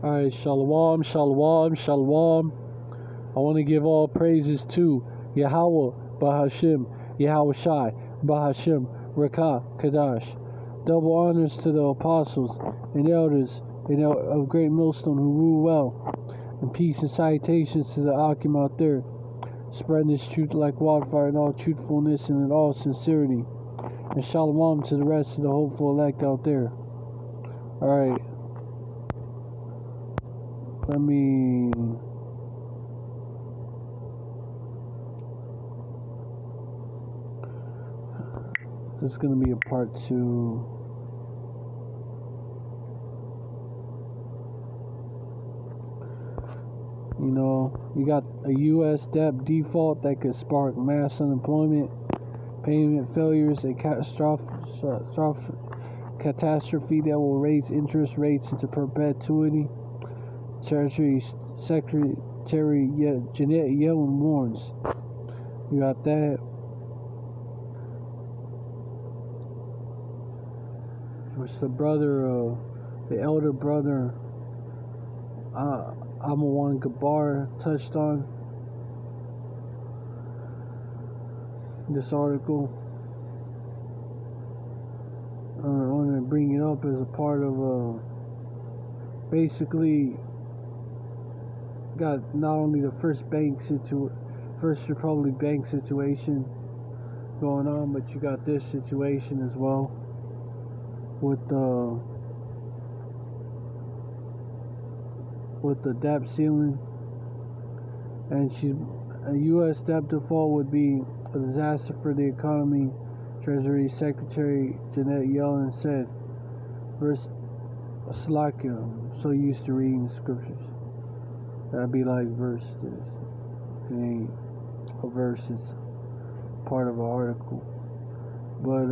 Alright, shalom, shalom, shalom. I want to give all praises to Yahweh, Bahashim, Yahweh Shai, Bahashim, Rakah, Kadash. Double honors to the apostles and elders of Great Millstone who rule well. And peace and salutations to the Akim out there, spreading this truth like wildfire in all truthfulness and in all sincerity. And shalom to the rest of the hopeful elect out there. Alright. This is going to be a part 2. You know, you got a U.S. debt default that could spark mass unemployment, payment failures, a catastrophe that will raise interest rates into perpetuity. Treasury Secretary Janet Yellen warns. You got that. Which the elder brother, Amawan Gabar touched on this article. I want to bring it up as a part of basically got not only the First Republic Bank situation going on, but you got this situation as well with the debt ceiling. And a U.S. debt default would be a disaster for the economy, Treasury Secretary Janet Yellen said. Verse Slakia, I'm so used to reading scriptures. That'd be like verse. It ain't a verse, it's part of an article. But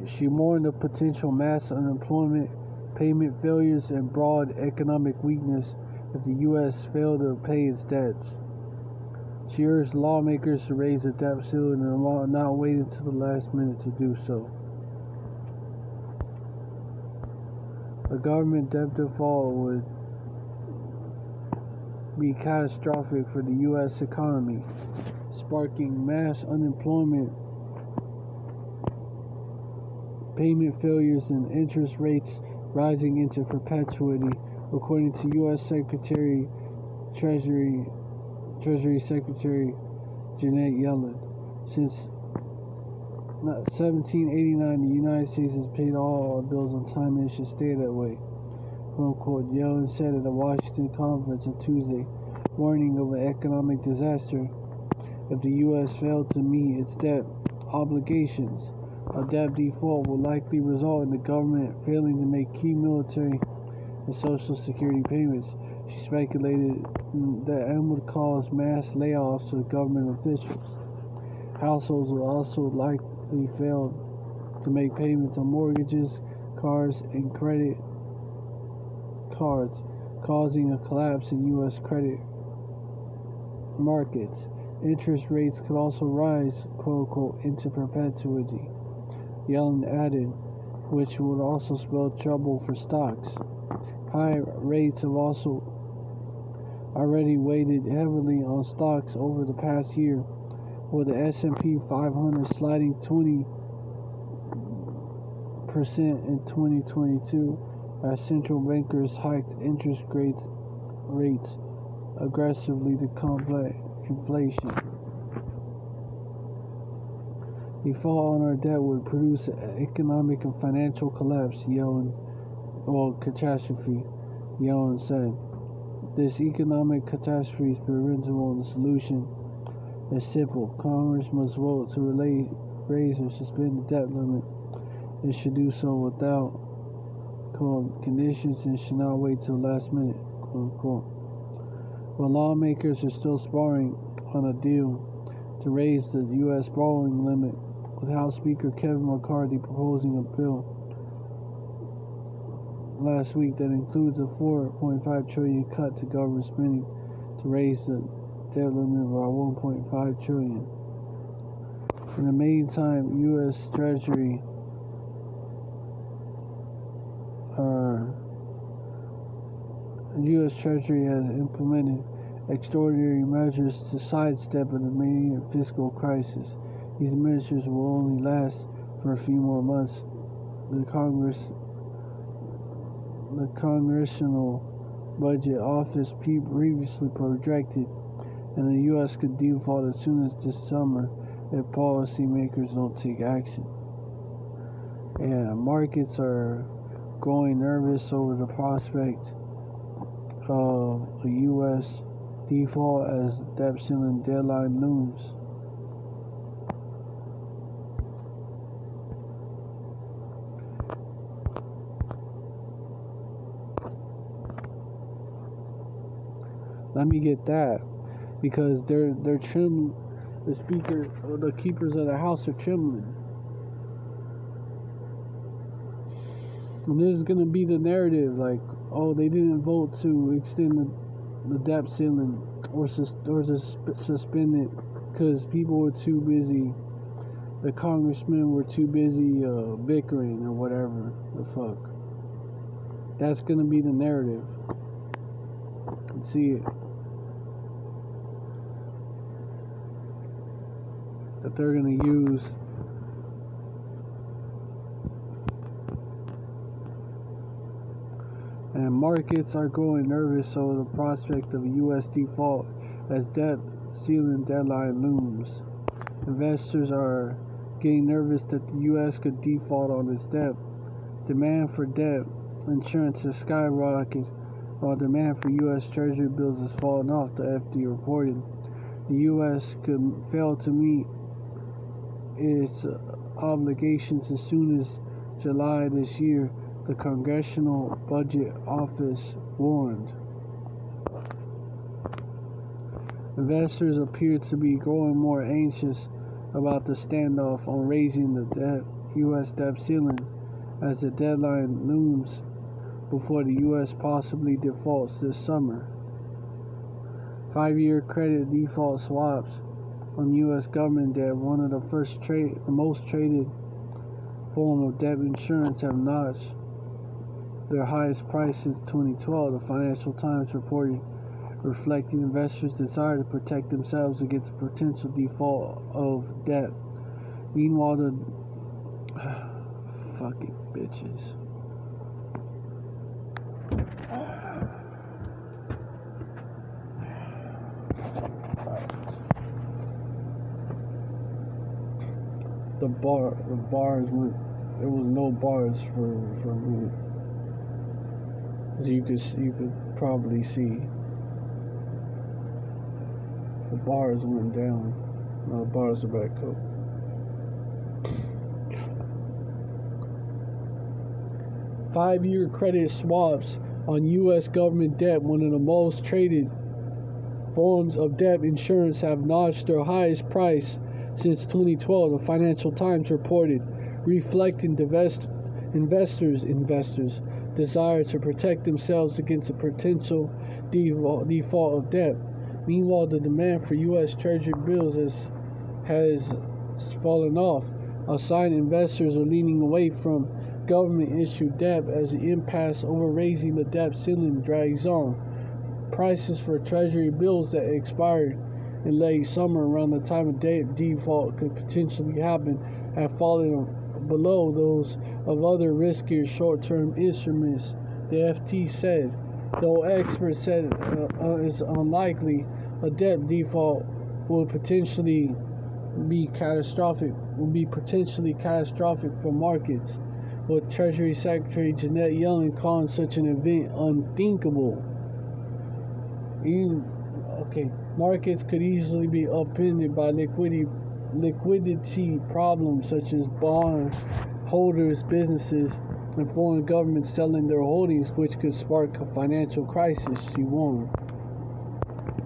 she mourned the potential mass unemployment, payment failures, and broad economic weakness if the U.S. failed to pay its debts. She urged lawmakers to raise the debt ceiling and not wait until the last minute to do so. A government debt default would be catastrophic for the U.S. economy, sparking mass unemployment, payment failures, and interest rates rising into perpetuity, according to U.S. Treasury Secretary Janet Yellen. Since 1789, the United States has paid all our bills on time, and it should stay that way, quote unquote. Yellen said at a Washington conference on Tuesday, warning of an economic disaster if the U.S. failed to meet its debt obligations. A debt default will likely result in the government failing to make key military and Social Security payments. She speculated that it would cause mass layoffs of government officials. Households will also likely fail to make payments on mortgages, cars, and credit cards, causing a collapse in U.S. credit markets. Interest rates could also rise, quote unquote, into perpetuity, Yellen added, which would also spell trouble for stocks. High rates have also already weighed heavily on stocks over the past year, with the S&P 500 sliding 20% in 2022 as central bankers hiked interest rates aggressively to combat inflation. Default on our debt would produce an economic and financial collapse, catastrophe, Yellen said. This economic catastrophe is preventable, and the solution is simple. Congress must vote to raise or suspend the debt limit. It should do so without conditions and should not wait till the last minute, quote unquote. But lawmakers are still sparring on a deal to raise the U.S. borrowing limit, with House Speaker Kevin McCarthy proposing a bill last week that includes a $4.5 trillion cut to government spending to raise the debt limit by $1.5 trillion. In the meantime, U.S. Treasury U.S. Treasury has implemented extraordinary measures to sidestep an immediate fiscal crisis. These measures will only last for a few more months. The Congressional Budget Office previously projected, and the U.S. could default as soon as this summer if policymakers don't take action. Yeah, markets are growing nervous over the prospect of a U.S. default as debt ceiling deadline looms. Let me get that, because they're trembling. The keepers of the house are trembling. And this is gonna be the narrative, like, oh, they didn't vote to extend the debt ceiling or to suspend it because people were too busy. The congressmen were too busy bickering or whatever the fuck. That's gonna be the narrative. See it. That they're gonna use. And markets are growing nervous over the prospect of a U.S. default as debt ceiling deadline looms. Investors are getting nervous that the U.S. could default on its debt. Demand for debt insurance has skyrocketed, while demand for U.S. Treasury bills has fallen off, the FD reported. The U.S. could fail to meet its obligations as soon as July this year, the Congressional Budget Office warned. Investors appear to be growing more anxious about the standoff on raising the U.S. debt ceiling as the deadline looms before the U.S. possibly defaults this summer. 5-year credit default swaps on U.S. government debt, one of the most traded form of debt insurance, have notched their highest price since 2012, the Financial Times reported, reflecting investors' desire to protect themselves against a potential default of debt. Meanwhile, the fucking bitches. The bars went. There was no bars for me. As you could probably see, the bars went down. Now the bars are back up. Five-year credit swaps on U.S. government debt, one of the most traded forms of debt insurance, have notched their highest price since 2012, the Financial Times reported, reflecting investors' desire to protect themselves against a potential default of debt. Meanwhile, the demand for U.S. Treasury bills has fallen off, a sign investors are leaning away from government-issued debt as the impasse over raising the debt ceiling drags on. Prices for Treasury bills that expired in late summer around the time of debt default could potentially happen have fallen below those of other riskier short-term instruments, the FT said, though experts said it's unlikely a debt default will be potentially catastrophic for markets, with Treasury Secretary Janet Yellen calling such an event unthinkable. Markets could easily be upended by liquidity problems such as bond holders, businesses, and foreign governments selling their holdings, which could spark a financial crisis, she warned.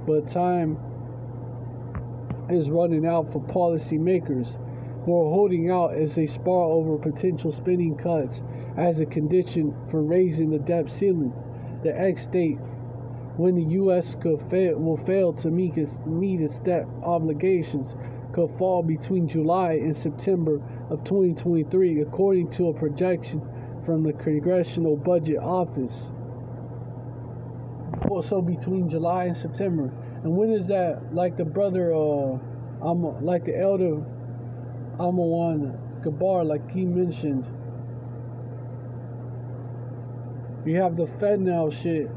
But time is running out for policymakers who are holding out as they spar over potential spending cuts as a condition for raising the debt ceiling. The ex-date when the U.S. will fail to meet its debt obligations could fall between July and September of 2023, according to a projection from the Congressional Budget Office. so between July and September. And when is that? Like the brother, like the elder Amawan Gabar, like he mentioned, you have the FedNow shit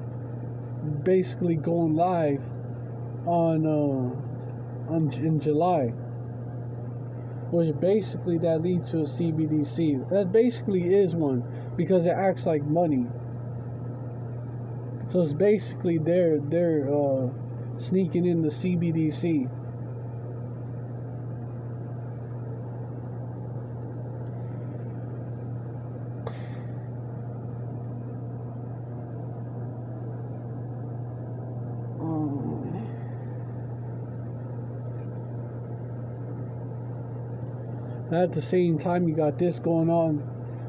basically going live in July, which basically that leads to a CBDC. That basically is one because it acts like money. So it's basically they're sneaking in the CBDC. At the same time, you got this going on.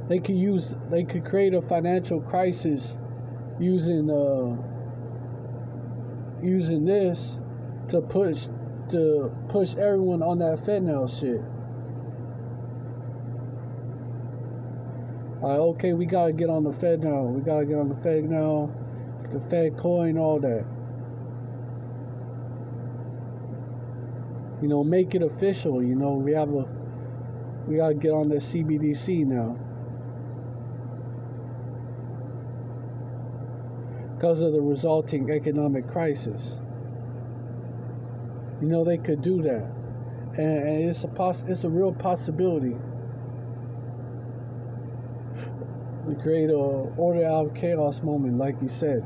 They could create a financial crisis using this to push everyone on that FedNow shit. Okay, we gotta get on the FedNow. We gotta get on the FedNow, the Fed coin, all that. Make it official. We gotta get on the CBDC now. Because of the resulting economic crisis. They could do that. And it's a real possibility. To create a order out of chaos moment, like you said.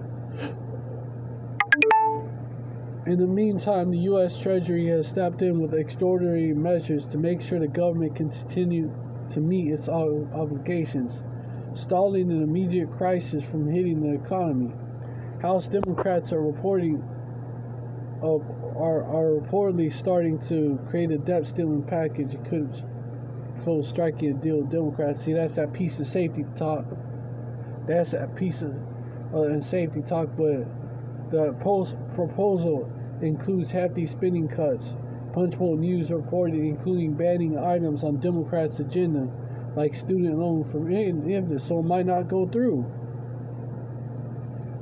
In the meantime, the U.S. Treasury has stepped in with extraordinary measures to make sure the government can continue to meet its obligations, stalling an immediate crisis from hitting the economy. House Democrats are reportedly starting to create a debt ceiling package. It could close striking a deal with Democrats. See, that's that piece of safety talk. That's that piece of safety talk, but the proposal includes hefty spending cuts. Punchbowl News reported including banning items on Democrats' agenda, like student loan forgiveness, so it might not go through.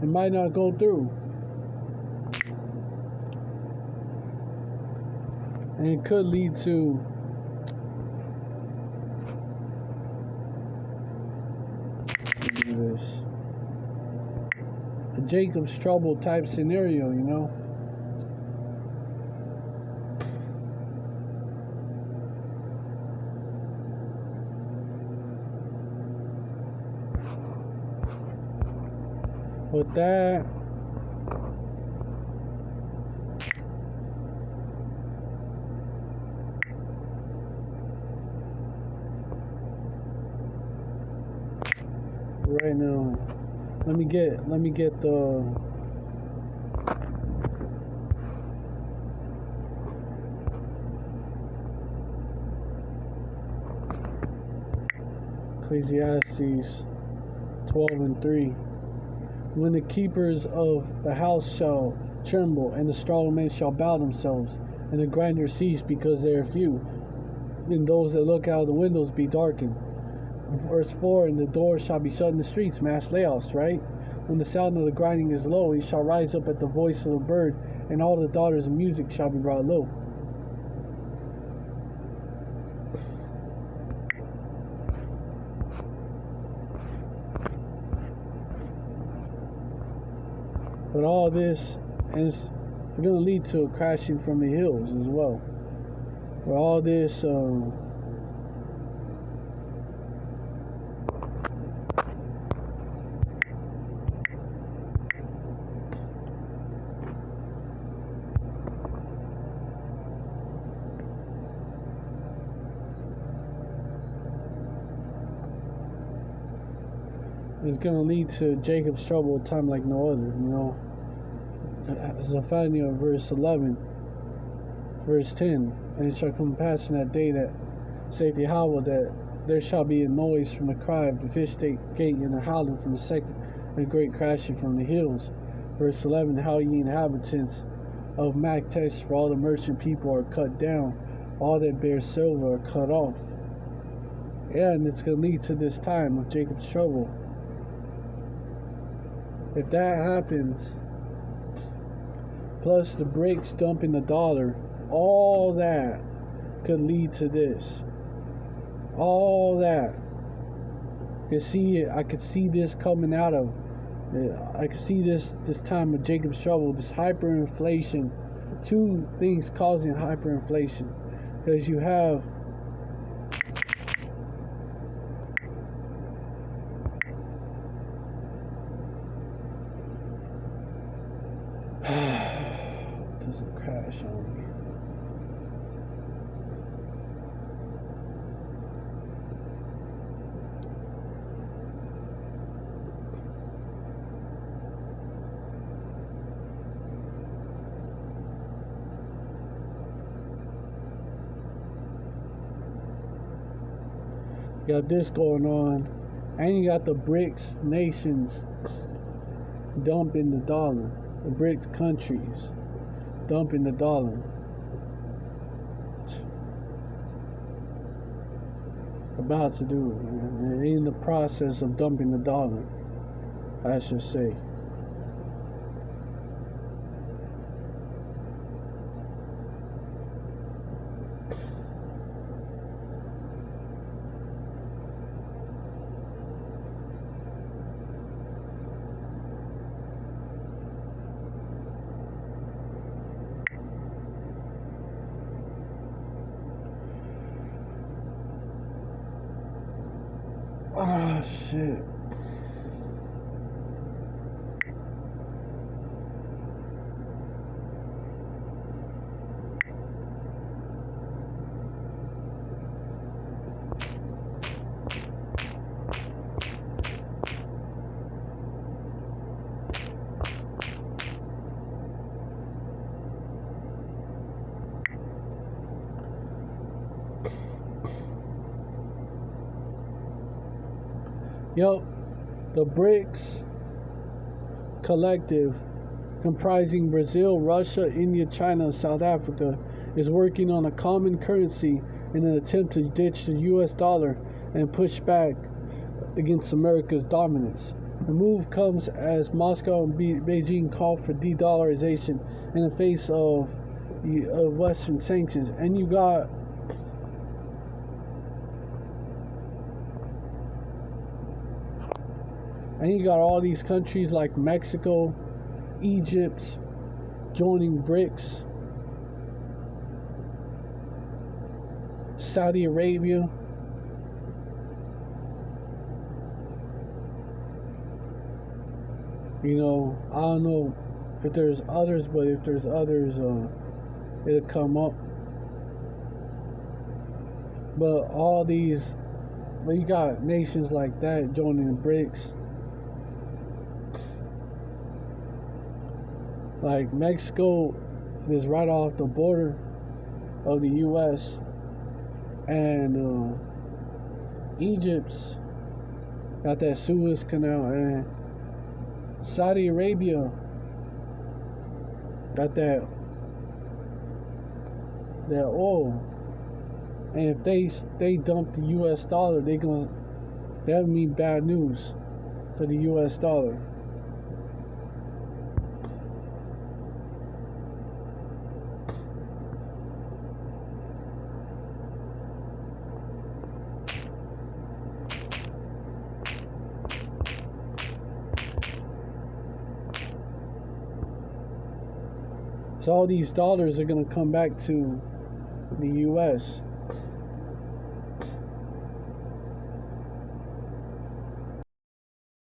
It might not go through. And it could lead to this a Jacob's trouble type scenario, With that, right now, let me get the Ecclesiastes 12:3. When the keepers of the house shall tremble, and the strong men shall bow themselves, and the grinders cease because they are few, and those that look out of the windows be darkened. Verse 4, and the doors shall be shut in the streets, mass layouts, right? When the sound of the grinding is low, he shall rise up at the voice of the bird, and all the daughters of music shall be brought low. But all this is going to lead to a crashing from the hills as well. Where all this is going to lead to Jacob's trouble a time like no other, Zephaniah verse 11, verse 10, and it shall come to pass in that day that saith Yahweh, that there shall be a noise from the cry of the fish gate, and a howling from the second, and a great crashing from the hills. Verse 11, how ye inhabitants of Maktesh, for all the merchant people are cut down, all that bear silver are cut off. Yeah, and it's going to lead to this time of Jacob's trouble. If that happens, plus the BRICS dumping the dollar, all that could lead to this. All that. I could see this coming out of. I could see this time of Jacob's trouble, this hyperinflation. Two things causing hyperinflation, because you have doesn't crash on me. You got this going on, and you got the BRICS nations dumping the dollar. The BRICS countries dumping the dollar. About to do it, man. They're in the process of dumping the dollar, I should say. Ah, shit. Yup, the BRICS collective, comprising Brazil, Russia, India, China, and South Africa, is working on a common currency in an attempt to ditch the US dollar and push back against America's dominance. The move comes as Moscow and Beijing call for de-dollarization in the face of Western sanctions. And you got all these countries like Mexico, Egypt joining BRICS, Saudi Arabia. You know, I don't know if there's others, but if there's others, it'll come up. But all these, but you got nations like that joining the BRICS. Like Mexico is right off the border of the US, and Egypt's got that Suez Canal, and Saudi Arabia got that oil. And if they dump the US dollar, that would mean bad news for the US dollar. So all these dollars are going to come back to the US.